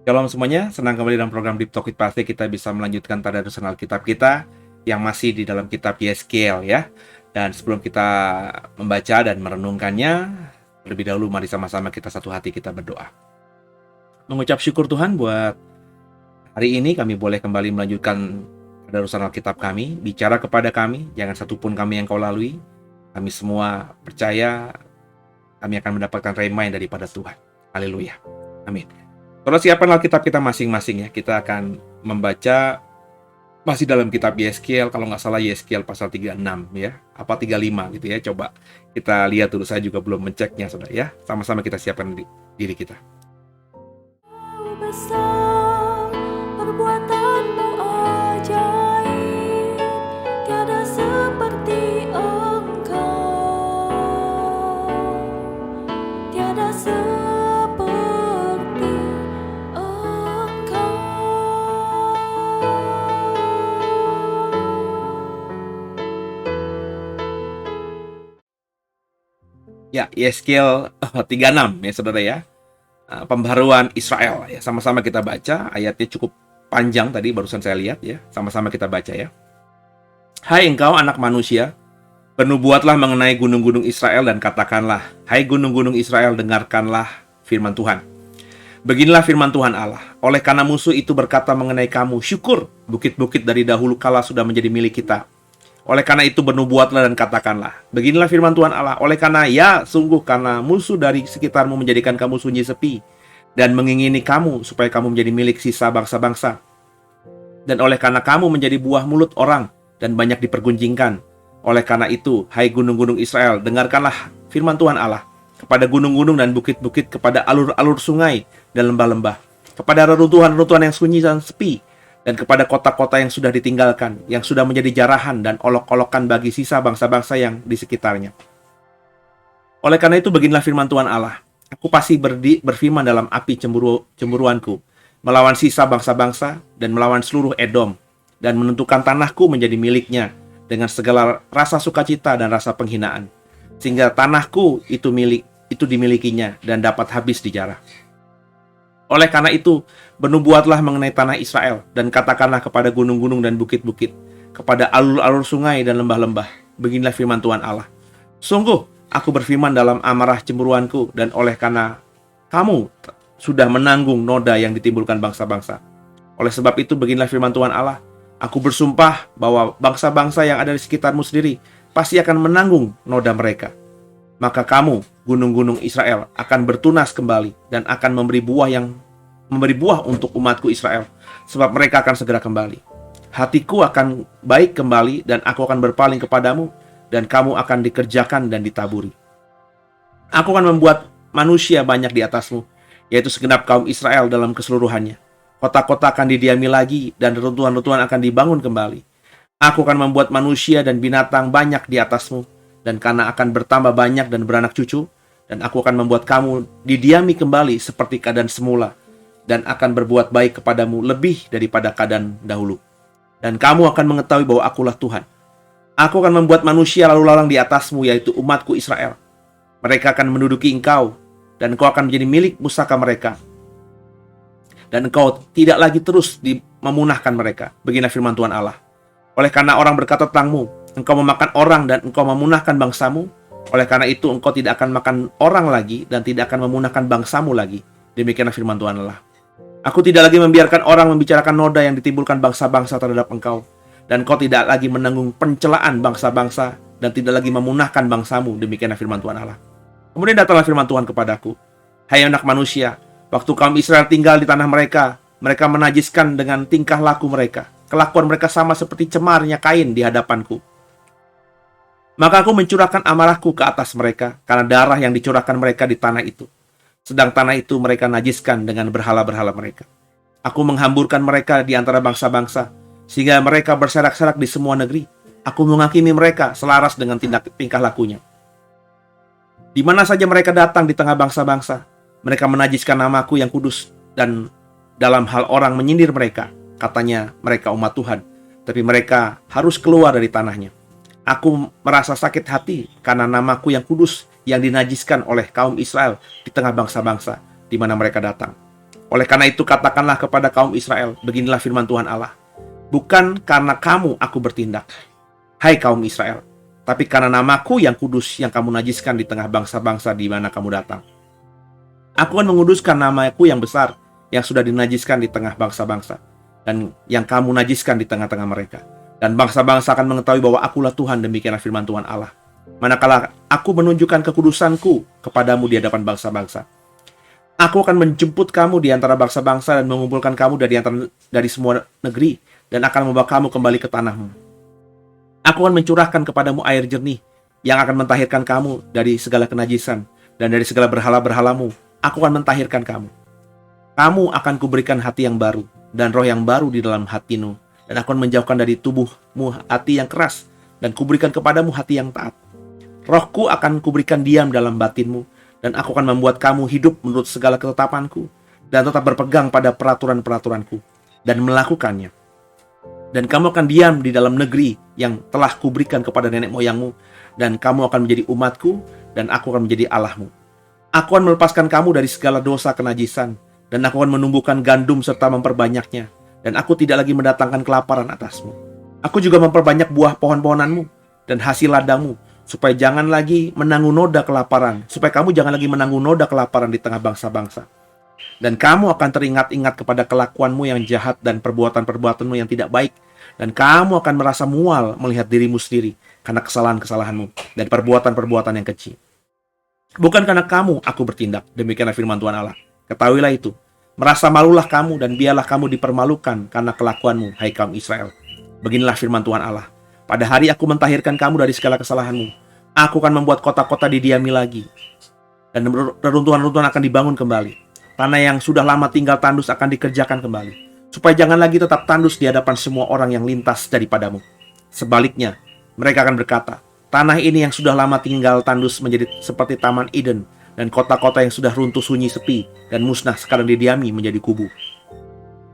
Shalom semuanya, senang kembali dalam program Deep Talk with Pastor. Kita bisa melanjutkan tadarusan Alkitab kita yang masih di dalam kitab Yeskiel ya. Dan sebelum kita membaca dan merenungkannya, lebih dahulu mari sama-sama kita satu hati kita berdoa. Mengucap syukur Tuhan buat hari ini kami boleh kembali melanjutkan tadarusan Alkitab kami. Bicara kepada kami, jangan satupun kami yang kau lalui. Kami semua percaya kami akan mendapatkan remind daripada Tuhan. Haleluya. Amin. Terus siapkan Alkitab kita masing-masing ya. Kita akan membaca masih dalam kitab Yeskiel, kalau nggak salah Yeskiel pasal 36 ya. Apa 35 gitu ya. Coba kita lihat dulu, saya juga belum menceknya saudara ya. Sama-sama kita siapkan diri kita. Besar perbuatanmu ajaib, tiada seperti Engkau, tiada seperti Engkau. Ya, Yeskiel 36 ya saudara ya. Pembaharuan Israel ya. Sama-sama kita baca, ayatnya cukup panjang tadi barusan saya lihat ya. Sama-sama kita baca ya. Hai engkau anak manusia, bernubuatlah mengenai gunung-gunung Israel dan katakanlah, hai gunung-gunung Israel, dengarkanlah firman Tuhan. Beginilah firman Tuhan Allah, oleh karena musuh itu berkata mengenai kamu, syukur, bukit-bukit dari dahulu kala sudah menjadi milik kita. Oleh karena itu bernubuatlah dan katakanlah, beginilah firman Tuhan Allah, oleh karena ya sungguh karena musuh dari sekitarmu menjadikan kamu sunyi sepi dan mengingini kamu supaya kamu menjadi milik sisa bangsa-bangsa. Dan oleh karena kamu menjadi buah mulut orang dan banyak dipergunjingkan. Oleh karena itu, hai gunung-gunung Israel, dengarkanlah firman Tuhan Allah kepada gunung-gunung dan bukit-bukit, kepada alur-alur sungai dan lembah-lembah, kepada reruntuhan-reruntuhan yang sunyi dan sepi, dan kepada kota-kota yang sudah ditinggalkan, yang sudah menjadi jarahan dan olok-olokan bagi sisa bangsa-bangsa yang di sekitarnya. Oleh karena itu beginilah firman Tuhan Allah, aku pasti berfirman dalam api cemburuanku, melawan sisa bangsa-bangsa dan melawan seluruh Edom, dan menentukan tanahku menjadi miliknya dengan segala rasa sukacita dan rasa penghinaan, sehingga tanahku itu dimilikinya dan dapat habis dijarah. Oleh karena itu, bernubuatlah mengenai tanah Israel, dan katakanlah kepada gunung-gunung dan bukit-bukit, kepada alur-alur sungai dan lembah-lembah, beginilah firman Tuhan Allah. Sungguh, aku berfirman dalam amarah cemburuanku, dan oleh karena kamu sudah menanggung noda yang ditimbulkan bangsa-bangsa. Oleh sebab itu, beginilah firman Tuhan Allah, aku bersumpah bahwa bangsa-bangsa yang ada di sekitarmu sendiri pasti akan menanggung noda mereka. Maka kamu, gunung-gunung Israel, akan bertunas kembali dan akan memberi buah untuk umatku Israel, sebab mereka akan segera kembali. Hatiku akan baik kembali dan aku akan berpaling kepadamu, dan kamu akan dikerjakan dan ditaburi. Aku akan membuat manusia banyak di atasmu, yaitu segenap kaum Israel dalam keseluruhannya. Kota-kota akan didiami lagi dan reruntuhan-reruntuhan akan dibangun kembali. Aku akan membuat manusia dan binatang banyak di atasmu, dan karena akan bertambah banyak dan beranak cucu, dan aku akan membuat kamu didiami kembali seperti keadaan semula, dan akan berbuat baik kepadamu lebih daripada keadaan dahulu. Dan kamu akan mengetahui bahwa akulah Tuhan. Aku akan membuat manusia lalu lalang di atasmu, yaitu umatku Israel. Mereka akan menduduki engkau, dan engkau akan menjadi milik pusaka mereka. Dan engkau tidak lagi terus memunahkan mereka. Beginilah firman Tuhan Allah. Oleh karena orang berkata tentangmu, engkau memakan orang dan engkau memunahkan bangsamu. Oleh karena itu engkau tidak akan makan orang lagi dan tidak akan memunahkan bangsamu lagi. Demikianlah firman Tuhan Allah. Aku tidak lagi membiarkan orang membicarakan noda yang ditimbulkan bangsa-bangsa terhadap engkau. Dan engkau tidak lagi menanggung pencelaan bangsa-bangsa dan tidak lagi memunahkan bangsamu. Demikianlah firman Tuhan Allah. Kemudian datanglah firman Tuhan kepadaku. Hai anak manusia, waktu kaum Israel tinggal di tanah mereka, mereka menajiskan dengan tingkah laku mereka. Kelakuan mereka sama seperti cemarnya Kain di hadapanku. Maka aku mencurahkan amarahku ke atas mereka, karena darah yang dicurahkan mereka di tanah itu. Sedang tanah itu mereka najiskan dengan berhala-berhala mereka. Aku menghamburkan mereka di antara bangsa-bangsa, sehingga mereka berserak-serak di semua negeri. Aku menghakimi mereka selaras dengan tingkah lakunya. Di mana saja mereka datang di tengah bangsa-bangsa, mereka menajiskan namaku yang kudus, dan dalam hal orang menyindir mereka, katanya mereka umat Tuhan, tapi mereka harus keluar dari tanahnya. Aku merasa sakit hati karena namaku yang kudus yang dinajiskan oleh kaum Israel di tengah bangsa-bangsa di mana mereka datang. Oleh karena itu katakanlah kepada kaum Israel, beginilah firman Tuhan Allah. Bukan karena kamu aku bertindak, hai kaum Israel, tapi karena namaku yang kudus yang kamu najiskan di tengah bangsa-bangsa di mana kamu datang. Aku akan menguduskan namaku yang besar yang sudah dinajiskan di tengah bangsa-bangsa dan yang kamu najiskan di tengah-tengah mereka. Dan bangsa-bangsa akan mengetahui bahwa akulah Tuhan, demikianlah firman Tuhan Allah. Manakala aku menunjukkan kekudusanku kepadamu di hadapan bangsa-bangsa, aku akan menjemput kamu di antara bangsa-bangsa dan mengumpulkan kamu dari semua negeri dan akan membawa kamu kembali ke tanahmu. Aku akan mencurahkan kepadamu air jernih yang akan mentahirkan kamu dari segala kenajisan dan dari segala berhala-berhalamu. Aku akan mentahirkan kamu. Kamu akan kuberikan hati yang baru dan roh yang baru di dalam hatimu, dan aku akan menjauhkan dari tubuhmu hati yang keras dan kuberikan kepadamu hati yang taat. Rohku akan kuberikan diam dalam batinmu, dan aku akan membuat kamu hidup menurut segala ketetapanku dan tetap berpegang pada peraturan-peraturanku dan melakukannya. Dan kamu akan diam di dalam negeri yang telah kuberikan kepada nenek moyangmu, dan kamu akan menjadi umatku dan aku akan menjadi Allahmu. Aku akan melepaskan kamu dari segala dosa kenajisan, dan aku akan menumbuhkan gandum serta memperbanyaknya, dan aku tidak lagi mendatangkan kelaparan atasmu. Aku juga memperbanyak buah pohon-pohonanmu dan hasil ladangmu, supaya jangan lagi menanggung noda kelaparan, supaya kamu jangan lagi menanggung noda kelaparan di tengah bangsa-bangsa. Dan kamu akan teringat-ingat kepada kelakuanmu yang jahat dan perbuatan-perbuatanmu yang tidak baik, dan kamu akan merasa mual melihat dirimu sendiri karena kesalahan-kesalahanmu dan perbuatan-perbuatan yang kecil. Bukan karena kamu aku bertindak, demikianlah firman Tuhan Allah. Ketahuilah itu. Merasa malulah kamu dan biarlah kamu dipermalukan karena kelakuanmu, hai kaum Israel. Beginilah firman Tuhan Allah. Pada hari aku mentahirkan kamu dari segala kesalahanmu. Aku akan membuat kota-kota didiami lagi, dan reruntuhan-reruntuhan akan dibangun kembali. Tanah yang sudah lama tinggal tandus akan dikerjakan kembali, supaya jangan lagi tetap tandus di hadapan semua orang yang lintas daripadamu. Sebaliknya, mereka akan berkata, tanah ini yang sudah lama tinggal tandus menjadi seperti Taman Eden, dan kota-kota yang sudah runtuh sunyi sepi dan musnah sekarang didiami menjadi kubu.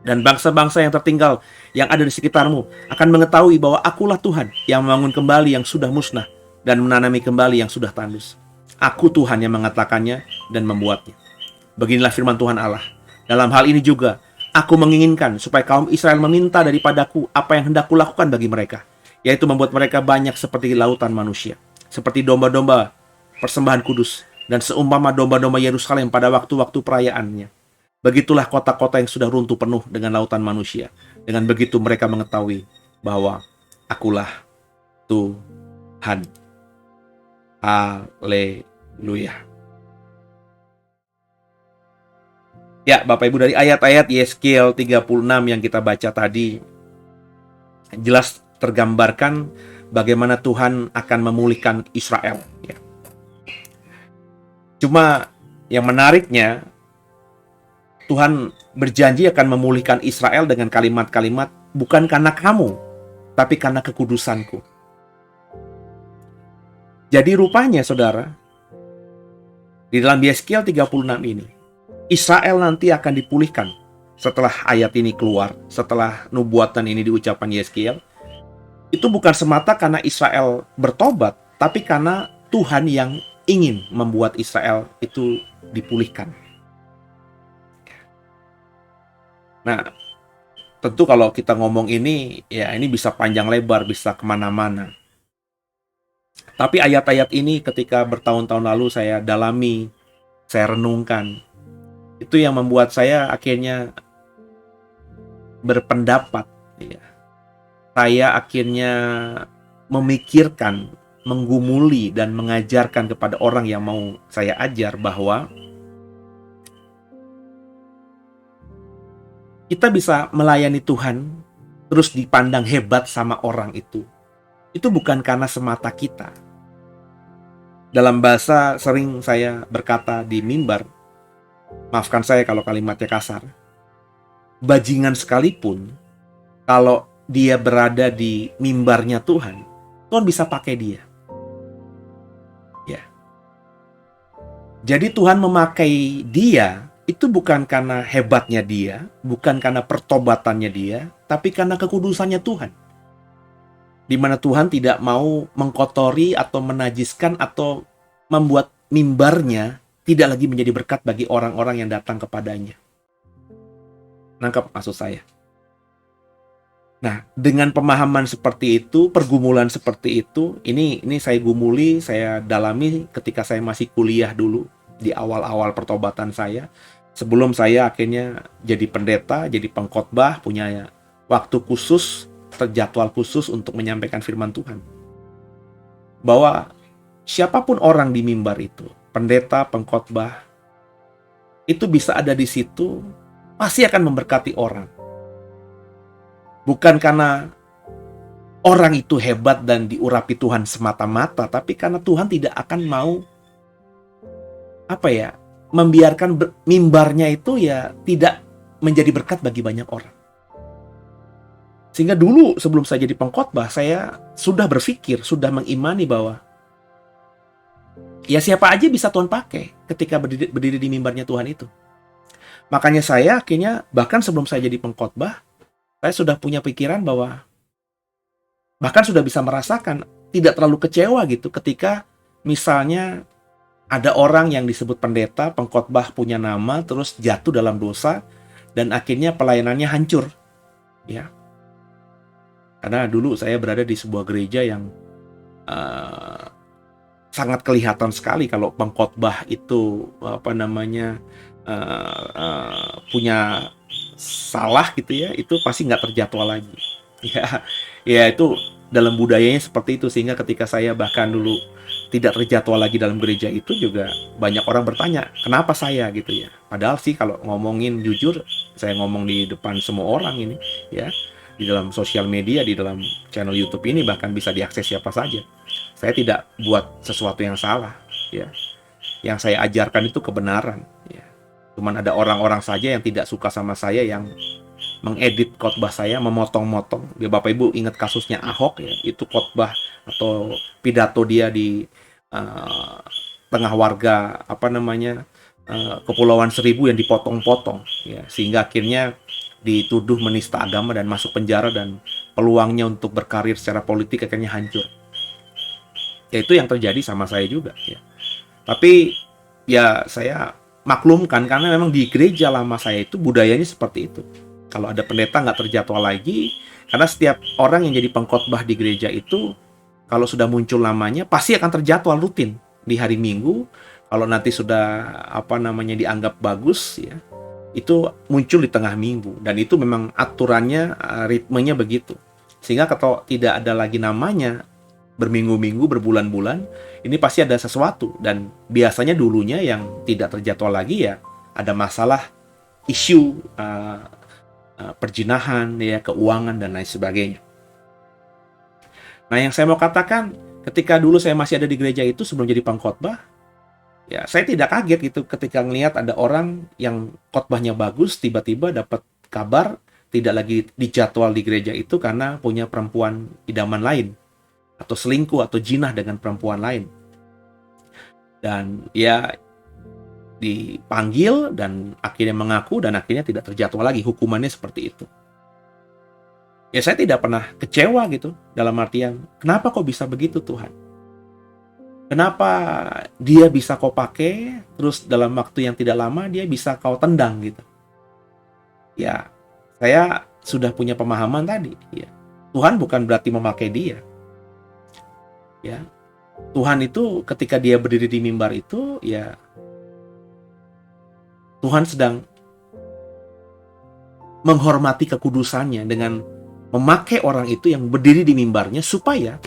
Dan bangsa-bangsa yang tertinggal yang ada di sekitarmu akan mengetahui bahwa akulah Tuhan yang membangun kembali yang sudah musnah dan menanami kembali yang sudah tandus. Aku Tuhan yang mengatakannya dan membuatnya. Beginilah firman Tuhan Allah. Dalam hal ini juga, aku menginginkan supaya kaum Israel meminta daripadaku apa yang hendak kulakukan bagi mereka, yaitu membuat mereka banyak seperti lautan manusia, seperti domba-domba persembahan kudus, dan seumpama domba-domba Yerusalem pada waktu-waktu perayaannya. Begitulah kota-kota yang sudah runtuh penuh dengan lautan manusia. Dengan begitu mereka mengetahui bahwa akulah Tuhan. Haleluya. Ya, Bapak Ibu, dari ayat-ayat Yeskiel 36 yang kita baca tadi, jelas tergambarkan bagaimana Tuhan akan memulihkan Israel. Ya. Cuma yang menariknya, Tuhan berjanji akan memulihkan Israel dengan kalimat-kalimat, bukan karena kamu, tapi karena kekudusanku. Jadi rupanya, saudara, di dalam Yeskiel 36 ini, Israel nanti akan dipulihkan setelah ayat ini keluar, setelah nubuatan ini diucapkan Yeskiel. Itu bukan semata karena Israel bertobat, tapi karena Tuhan yang ingin membuat Israel itu dipulihkan. Nah, tentu kalau kita ngomong ini, ya ini bisa panjang lebar, bisa kemana-mana. Tapi ayat-ayat ini ketika bertahun-tahun lalu saya dalami, saya renungkan, itu yang membuat saya akhirnya berpendapat. Ya. Saya akhirnya memikirkan, menggumuli, dan mengajarkan kepada orang yang mau saya ajar bahwa kita bisa melayani Tuhan terus dipandang hebat sama orang itu bukan karena semata kita. Dalam bahasa sering saya berkata di mimbar, maafkan saya kalau kalimatnya kasar, bajingan sekalipun, kalau dia berada di mimbarnya Tuhan, Tuhan bisa pakai dia. Ya. Jadi Tuhan memakai dia itu bukan karena hebatnya dia, bukan karena pertobatannya dia, tapi karena kekudusannya Tuhan. Di mana Tuhan tidak mau mengkotori atau menajiskan atau membuat mimbarnya tidak lagi menjadi berkat bagi orang-orang yang datang kepadanya. Nangkap maksud saya? Nah, dengan pemahaman seperti itu, pergumulan seperti itu, ini saya gumuli, saya dalami ketika saya masih kuliah dulu, di awal-awal pertobatan saya. Sebelum saya akhirnya jadi pendeta, jadi pengkhotbah, punya waktu khusus, terjadwal khusus untuk menyampaikan firman Tuhan. Bahwa siapapun orang di mimbar itu, pendeta, pengkhotbah, itu bisa ada di situ, pasti akan memberkati orang. Bukan karena orang itu hebat dan diurapi Tuhan semata-mata, tapi karena Tuhan tidak akan mau membiarkan mimbarnya itu ya tidak menjadi berkat bagi banyak orang. Sehingga dulu sebelum saya jadi pengkhotbah, saya sudah berpikir, sudah mengimani bahwa ya siapa aja bisa Tuhan pakai ketika berdiri di mimbarnya Tuhan itu. Makanya saya akhirnya bahkan sebelum saya jadi pengkhotbah, saya sudah punya pikiran bahwa bahkan sudah bisa merasakan tidak terlalu kecewa gitu ketika misalnya ada orang yang disebut pendeta, pengkhotbah punya nama, terus jatuh dalam dosa dan akhirnya pelayanannya hancur. Ya, karena dulu saya berada di sebuah gereja yang sangat kelihatan sekali kalau pengkhotbah itu punya salah gitu ya, itu pasti nggak terjadwal lagi. Ya itu dalam budayanya seperti itu, sehingga ketika saya bahkan dulu tidak terjadwal lagi dalam gereja itu juga banyak orang bertanya kenapa saya gitu ya. Padahal sih kalau ngomongin jujur, saya ngomong di depan semua orang ini ya, di dalam sosial media, di dalam channel YouTube ini bahkan bisa diakses siapa saja. Saya tidak buat sesuatu yang salah ya. Yang saya ajarkan itu kebenaran ya. Cuman ada orang-orang saja yang tidak suka sama saya, yang mengedit khotbah saya, memotong-motong. Ya, Bapak Ibu ingat kasusnya Ahok ya, itu khotbah atau pidato dia di tengah warga Kepulauan Seribu yang dipotong-potong ya, sehingga akhirnya dituduh menista agama dan masuk penjara, dan peluangnya untuk berkarir secara politik akhirnya hancur. Ya itu yang terjadi sama saya juga ya. Tapi ya saya maklumkan karena memang di gereja lama saya itu budayanya seperti itu. Kalau ada pendeta nggak terjadwal lagi, karena setiap orang yang jadi pengkhotbah di gereja itu kalau sudah muncul namanya pasti akan terjadwal rutin di hari Minggu. Kalau nanti sudah dianggap bagus ya, itu muncul di tengah minggu, dan itu memang aturannya, ritmenya begitu. Sehingga kalau tidak ada lagi namanya berminggu-minggu, berbulan-bulan, ini pasti ada sesuatu. Dan biasanya dulunya yang tidak terjadwal lagi ya ada masalah, isu perjinahan ya, keuangan dan lain sebagainya. Nah, yang saya mau katakan, ketika dulu saya masih ada di gereja itu sebelum jadi pengkhotbah, ya saya tidak kaget gitu ketika ngelihat ada orang yang khotbahnya bagus tiba-tiba dapat kabar tidak lagi dijadwal di gereja itu karena punya perempuan idaman lain, atau selingkuh atau jinah dengan perempuan lain. Dan ya dipanggil dan akhirnya mengaku dan akhirnya tidak terjadwal lagi, hukumannya seperti itu. Ya saya tidak pernah kecewa gitu, dalam artian kenapa kok bisa begitu Tuhan? Kenapa dia bisa kau pakai, terus dalam waktu yang tidak lama dia bisa kau tendang gitu? Ya saya sudah punya pemahaman tadi ya. Tuhan bukan berarti memakai dia. Ya, Tuhan itu ketika dia berdiri di mimbar itu ya Tuhan sedang menghormati kekudusannya dengan memakai orang itu yang berdiri di mimbarnya supaya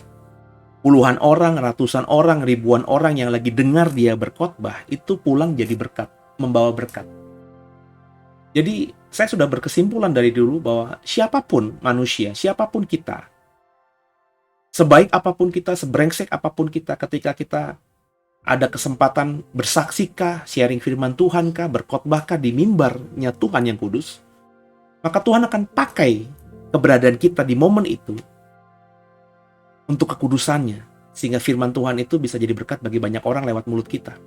puluhan orang, ratusan orang, ribuan orang yang lagi dengar dia berkhotbah itu pulang jadi berkat, membawa berkat. Jadi saya sudah berkesimpulan dari dulu bahwa siapapun manusia, siapapun kita, sebaik apapun kita, sebrengsek apapun kita, ketika kita ada kesempatan bersaksikah, sharing firman Tuhan kah, berkhotbahkah di mimbarnya Tuhan yang kudus, maka Tuhan akan pakai keberadaan kita di momen itu untuk kekudusannya, sehingga firman Tuhan itu bisa jadi berkat bagi banyak orang lewat mulut kita.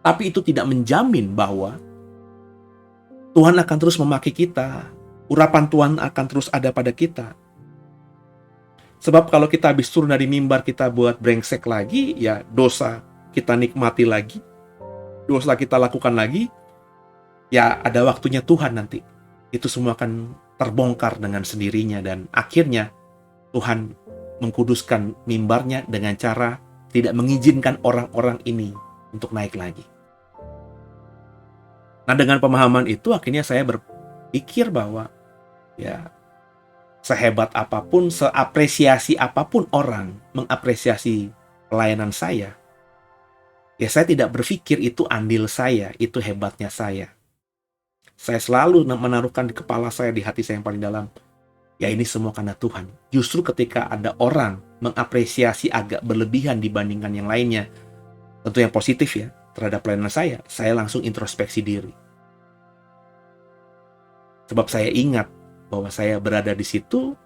Tapi itu tidak menjamin bahwa Tuhan akan terus memakai kita, urapan Tuhan akan terus ada pada kita. Sebab kalau kita habis turun dari mimbar kita buat brengsek lagi, ya dosa kita nikmati lagi, dosa kita lakukan lagi, ya ada waktunya Tuhan nanti itu semua akan terbongkar dengan sendirinya, dan akhirnya Tuhan mengkuduskan mimbarnya dengan cara tidak mengizinkan orang-orang ini untuk naik lagi. Nah, dengan pemahaman itu akhirnya saya berpikir bahwa ya, sehebat apapun, seapresiasi apapun orang mengapresiasi pelayanan saya, ya saya tidak berpikir itu andil saya, itu hebatnya saya. Saya selalu menaruhkan di kepala saya, di hati saya yang paling dalam, ya ini semua karena Tuhan. Justru ketika ada orang mengapresiasi agak berlebihan dibandingkan yang lainnya, tentu yang positif ya, terhadap pelayanan saya langsung introspeksi diri. Sebab saya ingat bahwa saya berada di situ,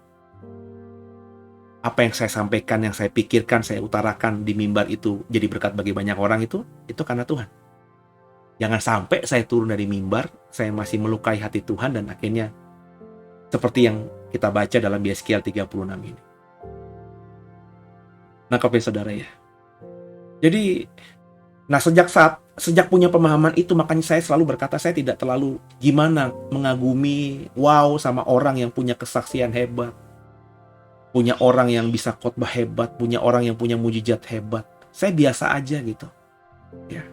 apa yang saya sampaikan, yang saya pikirkan, saya utarakan di mimbar itu jadi berkat bagi banyak orang, itu karena Tuhan. Jangan sampai saya turun dari mimbar, saya masih melukai hati Tuhan, dan akhirnya seperti yang kita baca dalam Yeskiel 36 ini. Nangkep ya saudara ya. Jadi, nah sejak punya pemahaman itu, makanya saya selalu berkata saya tidak terlalu gimana mengagumi, wow sama orang yang punya kesaksian hebat, punya orang yang bisa khotbah hebat, punya orang yang punya mujizat hebat. Saya biasa aja gitu. Ya.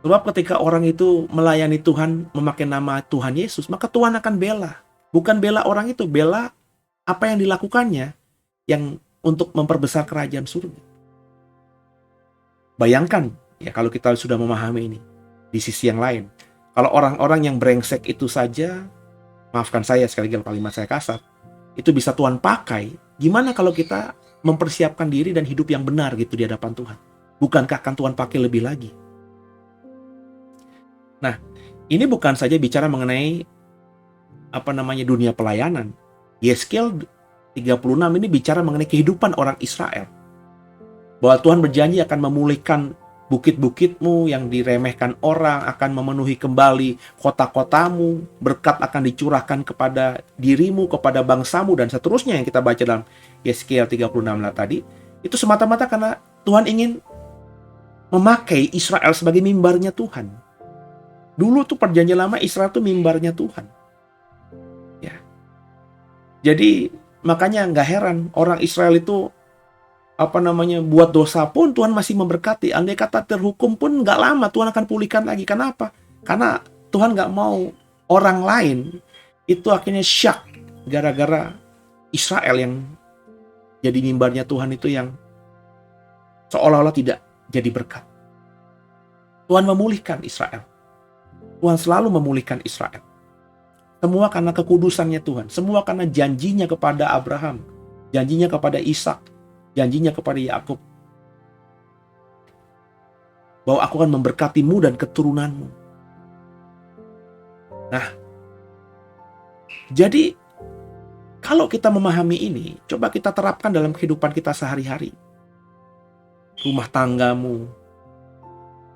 Sebab ketika orang itu melayani Tuhan, memakai nama Tuhan Yesus, maka Tuhan akan bela. Bukan bela orang itu, bela apa yang dilakukannya yang untuk memperbesar kerajaan surga. Bayangkan, ya kalau kita sudah memahami ini, di sisi yang lain, kalau orang-orang yang brengsek itu saja, maafkan saya sekali lagi kalimat saya kasar, itu bisa Tuhan pakai, gimana kalau kita mempersiapkan diri dan hidup yang benar gitu di hadapan Tuhan? Bukankah akan Tuhan pakai lebih lagi? Nah, ini bukan saja bicara mengenai dunia pelayanan. Yeskiel 36 ini bicara mengenai kehidupan orang Israel. Bahwa Tuhan berjanji akan memulihkan bukit-bukitmu yang diremehkan orang, akan memenuhi kembali kota-kotamu, berkat akan dicurahkan kepada dirimu, kepada bangsamu, dan seterusnya yang kita baca dalam Yeskiel 36 tadi. Itu semata-mata karena Tuhan ingin memakai Israel sebagai mimbarnya Tuhan. Dulu tuh perjanjian lama Israel tuh mimbarnya Tuhan. Ya. Jadi makanya nggak heran orang Israel itu buat dosa pun Tuhan masih memberkati. Andai kata terhukum pun nggak lama Tuhan akan pulihkan lagi. Kenapa? Karena Tuhan nggak mau orang lain itu akhirnya syak gara-gara Israel yang jadi mimbarnya Tuhan itu yang seolah-olah tidak jadi berkat. Tuhan memulihkan Israel. Tuhan selalu memulihkan Israel. Semua karena kekudusannya Tuhan. Semua karena janjinya kepada Abraham. Janjinya kepada Ishak. Janjinya kepada Yakub. Bahwa aku akan memberkatimu dan keturunanmu. Nah, jadi kalau kita memahami ini, coba kita terapkan dalam kehidupan kita sehari-hari. Rumah tanggamu,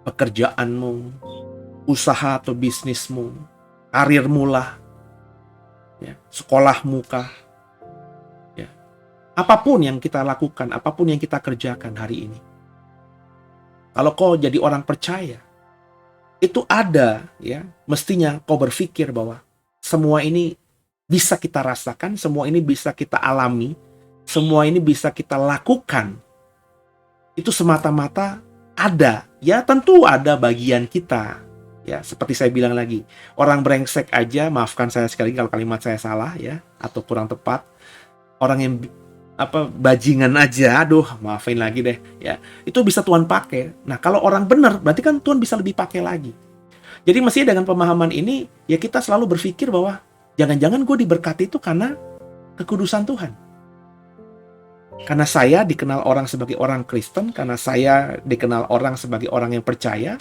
pekerjaanmu, usaha atau bisnismu, karirmu lah, ya, sekolahmu kah, ya, apapun yang kita lakukan, apapun yang kita kerjakan hari ini. Kalau kau jadi orang percaya, itu ada, ya, mestinya kau berpikir bahwa semua ini bisa kita rasakan, semua ini bisa kita alami, semua ini bisa kita lakukan. Itu semata-mata ada, ya tentu ada bagian kita. Ya, seperti saya bilang lagi, orang brengsek aja, maafkan saya sekali kalau kalimat saya salah ya, atau kurang tepat. Orang yang bajingan aja, aduh, maafin lagi deh ya. Itu bisa Tuhan pakai. Nah, kalau orang benar, berarti kan Tuhan bisa lebih pakai lagi. Jadi mestinya dengan pemahaman ini, ya kita selalu berpikir bahwa jangan-jangan gue diberkati itu karena kekudusan Tuhan. Karena saya dikenal orang sebagai orang Kristen, karena saya dikenal orang sebagai orang yang percaya,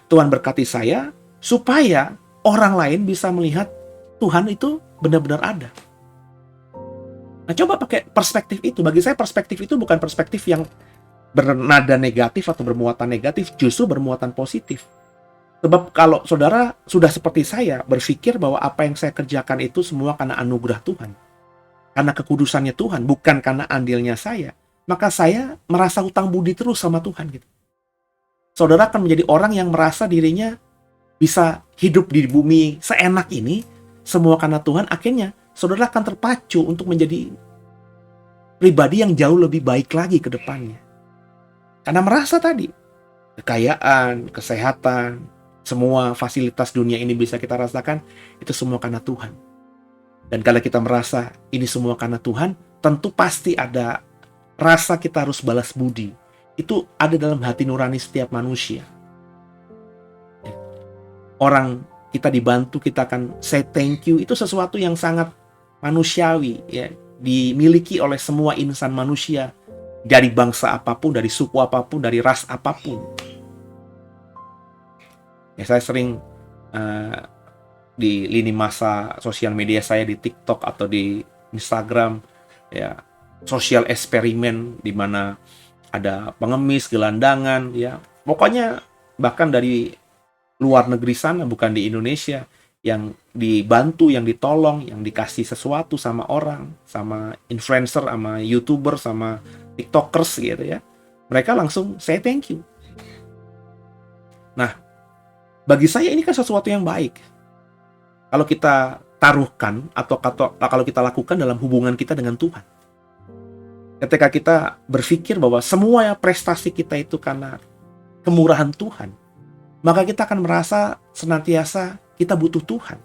Tuhan berkati saya supaya orang lain bisa melihat Tuhan itu benar-benar ada. Nah, coba pakai perspektif itu. Bagi saya perspektif itu bukan perspektif yang bernada negatif atau bermuatan negatif, justru bermuatan positif. Sebab kalau saudara sudah seperti saya berpikir bahwa apa yang saya kerjakan itu semua karena anugerah Tuhan, karena kekudusannya Tuhan, bukan karena andilnya saya, maka saya merasa hutang budi terus sama Tuhan gitu. Saudara akan menjadi orang yang merasa dirinya bisa hidup di bumi seenak ini semua karena Tuhan, akhirnya saudara akan terpacu untuk menjadi pribadi yang jauh lebih baik lagi ke depannya. Karena merasa tadi, kekayaan, kesehatan, semua fasilitas dunia ini bisa kita rasakan, itu semua karena Tuhan. Dan kalau kita merasa ini semua karena Tuhan, tentu pasti ada rasa kita harus balas budi. Itu ada dalam hati nurani setiap manusia. Orang kita dibantu, kita akan say thank you, itu sesuatu yang sangat manusiawi, ya, dimiliki oleh semua insan manusia, dari bangsa apapun, dari suku apapun, dari ras apapun. Ya, saya sering di lini masa sosial media saya di TikTok atau di Instagram, ya, sosial eksperimen di mana ada pengemis, gelandangan, ya, pokoknya bahkan dari luar negeri sana, bukan di Indonesia, yang dibantu, yang ditolong, yang dikasih sesuatu sama orang, sama influencer, sama YouTuber, sama TikTokers gitu ya. Mereka langsung say thank you. Nah, bagi saya ini kan sesuatu yang baik. Kalau kita taruhkan atau kalau kita lakukan dalam hubungan kita dengan Tuhan. Ketika kita berpikir bahwa semua prestasi kita itu karena kemurahan Tuhan, maka kita akan merasa senantiasa kita butuh Tuhan.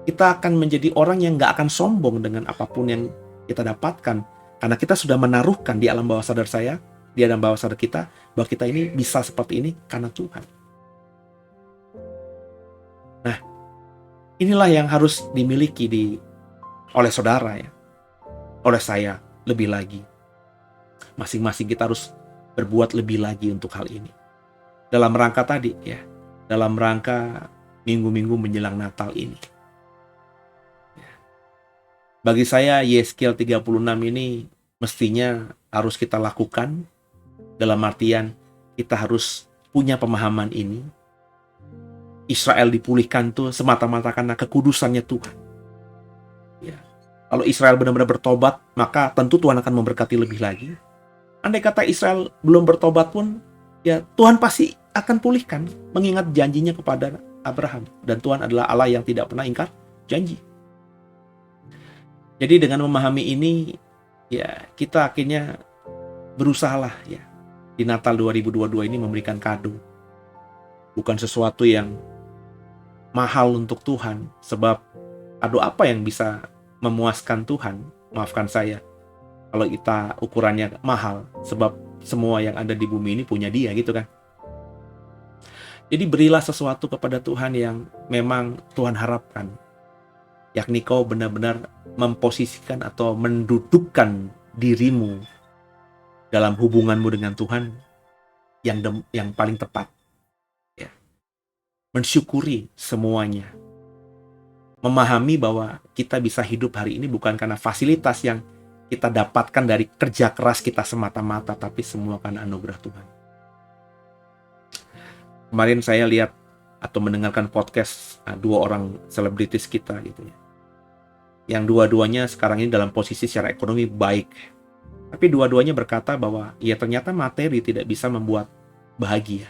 Kita akan menjadi orang yang gak akan sombong dengan apapun yang kita dapatkan. Karena kita sudah menaruhkan di alam bawah sadar saya, di alam bawah sadar kita, bahwa kita ini bisa seperti ini karena Tuhan. Nah, inilah yang harus dimiliki oleh saudara, ya, oleh saya lebih lagi. Masing-masing kita harus berbuat lebih lagi untuk hal ini. Dalam rangka tadi, ya, dalam rangka minggu-minggu menjelang Natal ini. Bagi saya, Yeskiel 36 ini mestinya harus kita lakukan, dalam artian kita harus punya pemahaman ini. Israel dipulihkan tuh semata-mata karena kekudusannya Tuhan. Ya. Kalau Israel benar-benar bertobat, maka tentu Tuhan akan memberkati lebih lagi. Andai kata Israel belum bertobat pun, ya Tuhan pasti akan pulihkan, mengingat janjinya kepada Abraham. Dan Tuhan adalah Allah yang tidak pernah ingkar janji. Jadi dengan memahami ini, ya kita akhirnya berusahalah, ya, di Natal 2022 ini memberikan kado. Bukan sesuatu yang mahal untuk Tuhan, sebab kado apa yang bisa memuaskan Tuhan? Maafkan saya kalau kita ukurannya mahal, sebab semua yang ada di bumi ini punya Dia, gitu kan. Jadi berilah sesuatu kepada Tuhan yang memang Tuhan harapkan, yakni kau benar-benar memposisikan atau mendudukkan dirimu dalam hubunganmu dengan Tuhan yang paling tepat. Ya. Mensyukuri semuanya. Memahami bahwa kita bisa hidup hari ini bukan karena fasilitas yang kita dapatkan dari kerja keras kita semata-mata, tapi semua karena anugerah Tuhan. Kemarin saya lihat atau mendengarkan podcast dua orang selebritis kita gitu ya. Yang dua-duanya sekarang ini dalam posisi secara ekonomi baik. Tapi dua-duanya berkata bahwa ya ternyata materi tidak bisa membuat bahagia.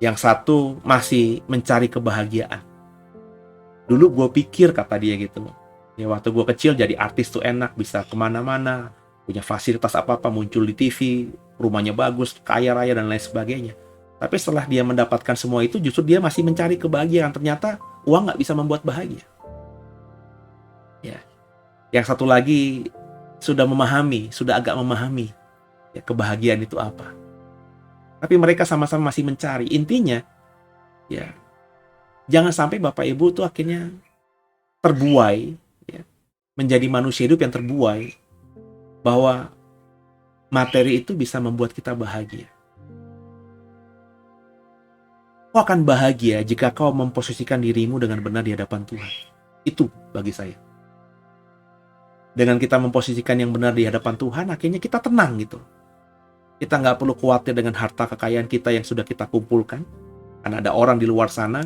Yang satu masih mencari kebahagiaan. Dulu gue pikir, kata dia gitu, ya waktu gue kecil jadi artis tuh enak, bisa kemana-mana, punya fasilitas apa-apa, muncul di TV, rumahnya bagus, kaya raya dan lain sebagainya. Tapi setelah dia mendapatkan semua itu, justru dia masih mencari kebahagiaan. Ternyata uang gak bisa membuat bahagia. Ya. Yang satu lagi sudah agak memahami ya, kebahagiaan itu apa. Tapi mereka sama-sama masih mencari. Intinya, ya, jangan sampai Bapak Ibu tuh akhirnya terbuai, ya, menjadi manusia hidup yang terbuai, bahwa materi itu bisa membuat kita bahagia. Kau akan bahagia jika kau memposisikan dirimu dengan benar di hadapan Tuhan. Itu bagi saya. Dengan kita memposisikan yang benar di hadapan Tuhan, akhirnya kita tenang gitu. Kita nggak perlu khawatir dengan harta kekayaan kita yang sudah kita kumpulkan. Karena ada orang di luar sana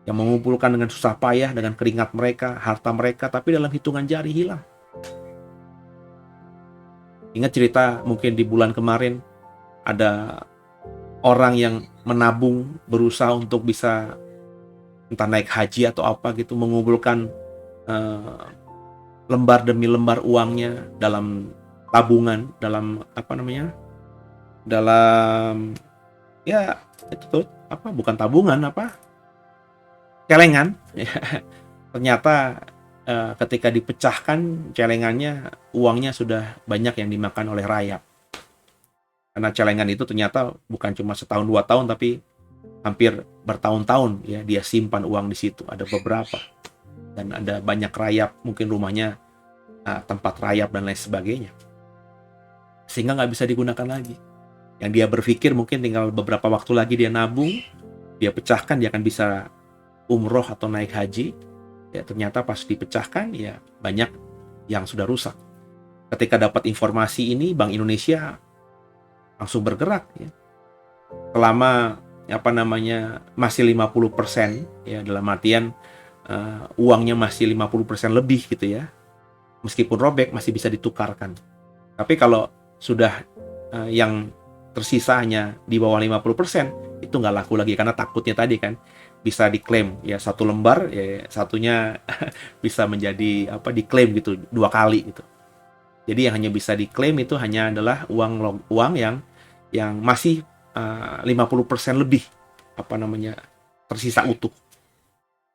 yang mengumpulkan dengan susah payah, dengan keringat mereka, harta mereka, tapi dalam hitungan jari hilang. Ingat cerita mungkin di bulan kemarin, ada orang yang menabung, berusaha untuk bisa entah naik haji atau apa gitu, mengumpulkan eh, lembar demi lembar uangnya dalam tabungan, dalam apa namanya, dalam ya itu tuh apa, bukan tabungan, apa, celengan. Ternyata ketika dipecahkan celengannya, uangnya sudah banyak yang dimakan oleh rayap. Karena celengan itu ternyata bukan cuma setahun 2 tahun, tapi hampir bertahun-tahun ya dia simpan uang di situ. Ada beberapa, dan ada banyak rayap, mungkin rumahnya tempat rayap dan lain sebagainya, sehingga nggak bisa digunakan lagi. Yang dia berpikir mungkin tinggal beberapa waktu lagi dia nabung, dia pecahkan, dia akan bisa umroh atau naik haji. Ya ternyata pas dipecahkan ya banyak yang sudah rusak. Ketika dapat informasi ini, Bank Indonesia langsung bergerak ya. Selama apa namanya masih 50% ya, dalam artian uangnya masih 50% lebih gitu ya. Meskipun robek masih bisa ditukarkan. Tapi kalau sudah yang tersisa hanya di bawah 50%, itu nggak laku lagi, karena takutnya tadi kan bisa diklaim ya, satu lembar ya satunya bisa menjadi apa, diklaim gitu 2 kali gitu. Jadi yang hanya bisa diklaim itu hanya adalah uang yang masih 50% lebih apa namanya tersisa utuh.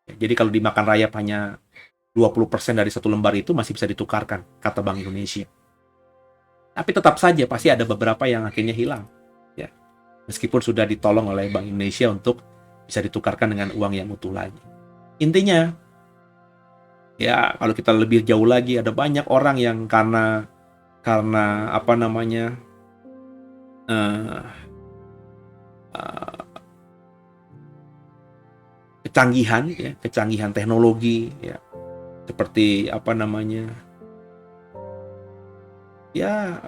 Jadi kalau dimakan rayap hanya 20% dari satu lembar itu masih bisa ditukarkan, kata Bank Indonesia. Tapi tetap saja pasti ada beberapa yang akhirnya hilang. Ya. Meskipun sudah ditolong oleh Bank Indonesia untuk bisa ditukarkan dengan uang yang utuh lagi. Intinya, ya kalau kita lebih jauh lagi, ada banyak orang yang karena apa namanya kecanggihan teknologi ya, seperti apa namanya ya,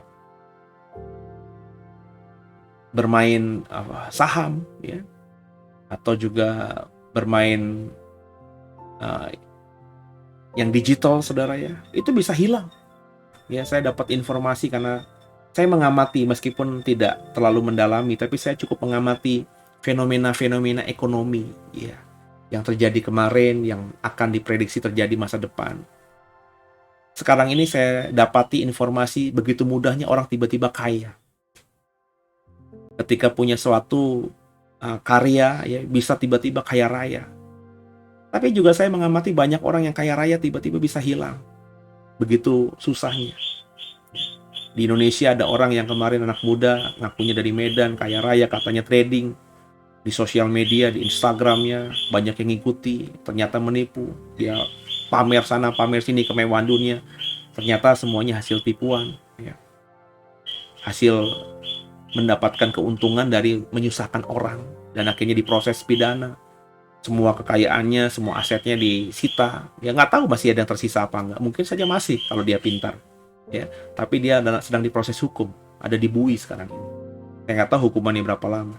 bermain saham ya, atau juga bermain yang digital, saudara ya, itu bisa hilang. Ya, saya dapat informasi karena saya mengamati, meskipun tidak terlalu mendalami, tapi saya cukup mengamati fenomena-fenomena ekonomi ya, yang terjadi kemarin, yang akan diprediksi terjadi masa depan. Sekarang ini saya dapati informasi begitu mudahnya orang tiba-tiba kaya. Ketika punya suatu karya ya, bisa tiba-tiba kaya raya. Tapi juga saya mengamati banyak orang yang kaya raya tiba-tiba bisa hilang. Begitu susahnya. Di Indonesia ada orang yang kemarin, anak muda, ngakunya dari Medan, kaya raya, katanya trading. Di sosial media, di Instagramnya, banyak yang ngikuti, ternyata menipu. Dia pamer sana, pamer sini, kemewahan dunia. Ternyata semuanya hasil tipuan. Ya. Hasil mendapatkan keuntungan dari menyusahkan orang. Dan akhirnya diproses pidana. Semua kekayaannya, semua asetnya disita. Ya nggak tahu masih ada yang tersisa apa nggak. Mungkin saja masih kalau dia pintar. Ya, tapi dia sedang diproses hukum. Ada di Bui sekarang ini. Saya nggak tahu hukumannya berapa lama.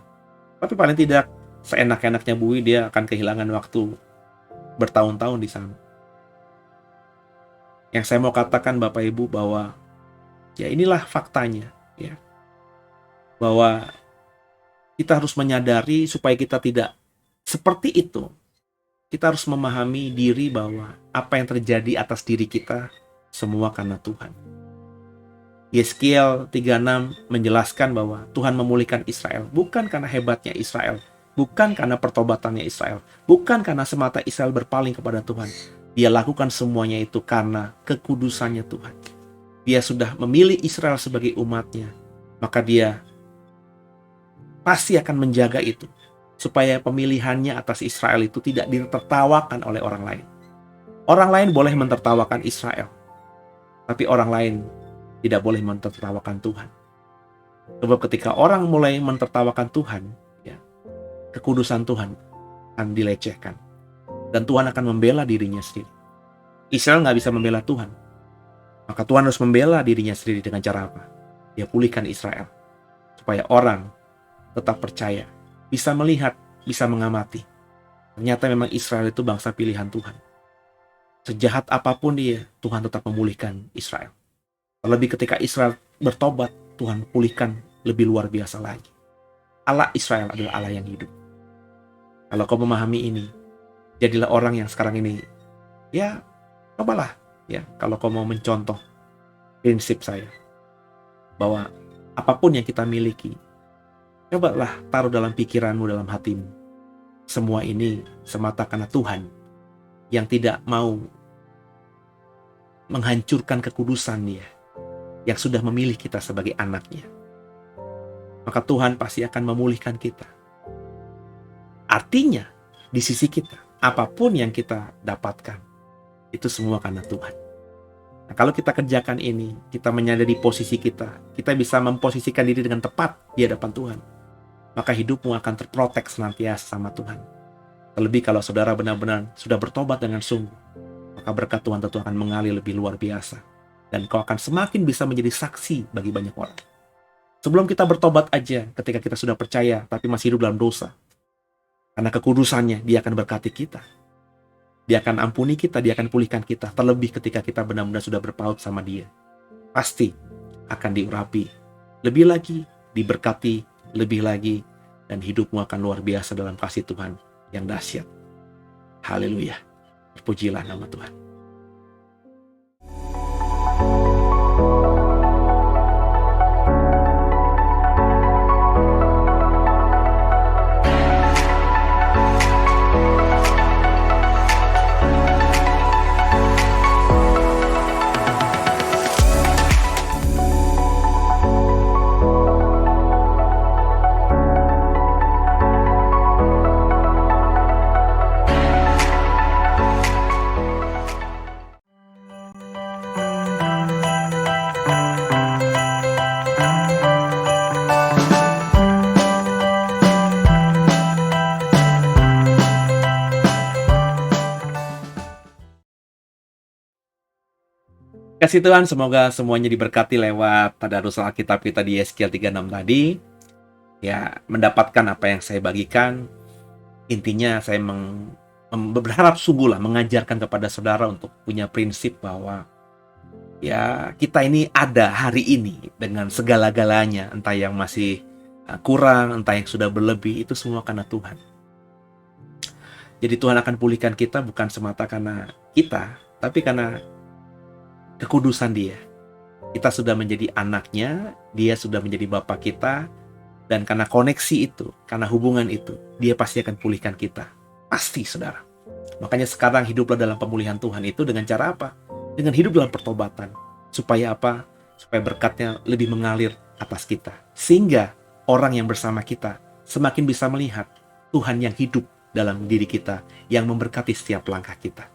Tapi paling tidak seenak-enaknya Bui, dia akan kehilangan waktu bertahun-tahun di sana. Yang saya mau katakan Bapak Ibu bahwa ya inilah faktanya. Ya, bahwa kita harus menyadari supaya kita tidak seperti itu. Kita harus memahami diri bahwa apa yang terjadi atas diri kita semua karena Tuhan. Yeskiel 36 menjelaskan bahwa Tuhan memulihkan Israel bukan karena hebatnya Israel, bukan karena pertobatannya Israel, bukan karena semata Israel berpaling kepada Tuhan. Dia lakukan semuanya itu karena kekudusannya Tuhan. Dia sudah memilih Israel sebagai umatnya, maka dia pasti akan menjaga itu, supaya pemilihannya atas Israel itu tidak ditertawakan oleh orang lain. Orang lain boleh mentertawakan Israel, tapi orang lain tidak boleh mentertawakan Tuhan. Sebab ketika orang mulai mentertawakan Tuhan, ya, kekudusan Tuhan akan dilecehkan. Dan Tuhan akan membela dirinya sendiri. Israel nggak bisa membela Tuhan. Maka Tuhan harus membela dirinya sendiri dengan cara apa? Dia pulihkan Israel. Supaya orang tetap percaya, bisa melihat, bisa mengamati. Ternyata memang Israel itu bangsa pilihan Tuhan. Sejahat apapun dia, Tuhan tetap memulihkan Israel. Terlebih ketika Israel bertobat, Tuhan pulihkan lebih luar biasa lagi. Allah Israel adalah Allah yang hidup. Kalau kau memahami ini, Jadilah orang yang sekarang ini, ya cobalah ya, kalau kau mau mencontoh prinsip saya, bahwa apapun yang kita miliki, cobalah taruh dalam pikiranmu, dalam hatimu. Semua ini semata karena Tuhan yang tidak mau menghancurkan kekudusan Dia, yang sudah memilih kita sebagai anaknya. Maka Tuhan pasti akan memulihkan kita. Artinya, di sisi kita, apapun yang kita dapatkan, itu semua karena Tuhan. Nah, kalau kita kerjakan ini, kita menyadari posisi kita bisa memposisikan diri dengan tepat di hadapan Tuhan, maka hidupmu akan terprotek senantiasa sama Tuhan. Terlebih kalau saudara benar-benar sudah bertobat dengan sungguh, maka berkat Tuhan tentu akan mengalir lebih luar biasa. Dan kau akan semakin bisa menjadi saksi bagi banyak orang. Sebelum kita bertobat aja, ketika kita sudah percaya, tapi masih hidup dalam dosa, karena kekudusannya, Dia akan berkati kita. Dia akan ampuni kita, Dia akan pulihkan kita. Terlebih ketika kita benar-benar sudah berpaut sama Dia, pasti akan diurapi lebih lagi, diberkati lebih lagi, dan hidupmu akan luar biasa dalam kasih Tuhan yang dahsyat. Haleluya. Terpujilah nama Tuhan. Kasih Tuhan, semoga semuanya diberkati lewat tadarus Alkitab kita di Yeskiel 36 tadi. Ya, mendapatkan apa yang saya bagikan. Intinya saya berharap sungguhlah mengajarkan kepada saudara untuk punya prinsip bahwa ya kita ini ada hari ini dengan segala-galanya, entah yang masih kurang, entah yang sudah berlebih, itu semua karena Tuhan. Jadi Tuhan akan pulihkan kita bukan semata karena kita, tapi karena kekudusan Dia. Kita sudah menjadi anaknya, Dia sudah menjadi Bapa kita, dan karena koneksi itu, karena hubungan itu, Dia pasti akan pulihkan kita. Pasti, saudara. Makanya sekarang hiduplah dalam pemulihan Tuhan itu dengan cara apa? Dengan hidup dalam pertobatan. Supaya apa? Supaya berkatnya lebih mengalir atas kita. Sehingga orang yang bersama kita semakin bisa melihat Tuhan yang hidup dalam diri kita, yang memberkati setiap langkah kita.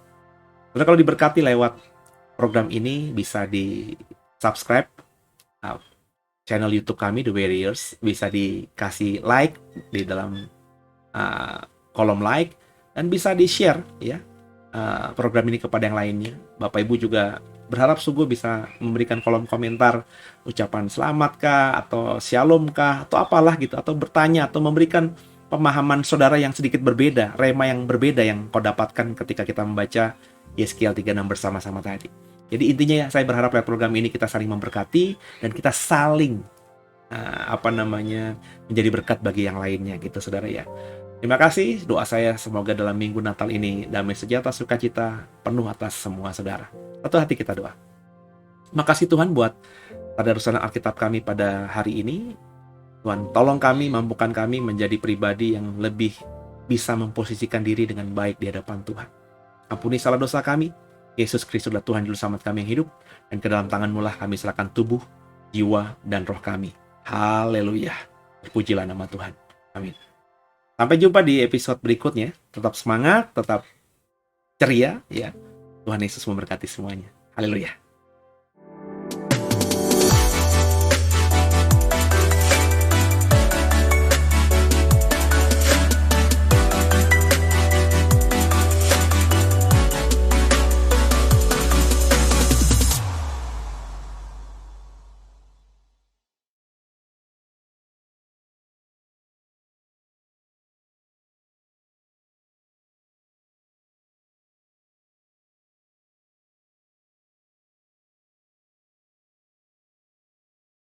Saudara, kalau diberkati lewat program ini, bisa di subscribe channel YouTube kami, The Warriors. Bisa dikasih like di dalam kolom like, dan bisa di-share ya program ini kepada yang lainnya. Bapak Ibu juga berharap sungguh bisa memberikan kolom komentar ucapan selamat kah, atau shalom kah, atau apalah gitu, atau bertanya, atau memberikan pemahaman saudara yang sedikit berbeda, rema yang berbeda yang kau dapatkan ketika kita membaca Yeskiel 36 bersama-sama tadi. Jadi intinya ya, saya berharap lewat program ini kita saling memberkati dan kita saling menjadi berkat bagi yang lainnya gitu, saudara ya. Terima kasih. Doa saya semoga dalam minggu Natal ini damai sejahtera sukacita penuh atas semua saudara. Satu hati kita doa. Makasih Tuhan buat tadarusan Alkitab kami pada hari ini. Tuhan, tolong kami, mampukan kami menjadi pribadi yang lebih bisa memposisikan diri dengan baik di hadapan Tuhan. Ampuni salah dosa kami. Yesus Kristus adalah Tuhan Juru Selamat kami yang hidup, dan ke dalam tangan-Mu lah kami serahkan tubuh, jiwa, dan roh kami. Haleluya. Terpujilah nama Tuhan. Amin. Sampai jumpa di episode berikutnya. Tetap semangat, tetap ceria ya. Tuhan Yesus memberkati semuanya. Haleluya.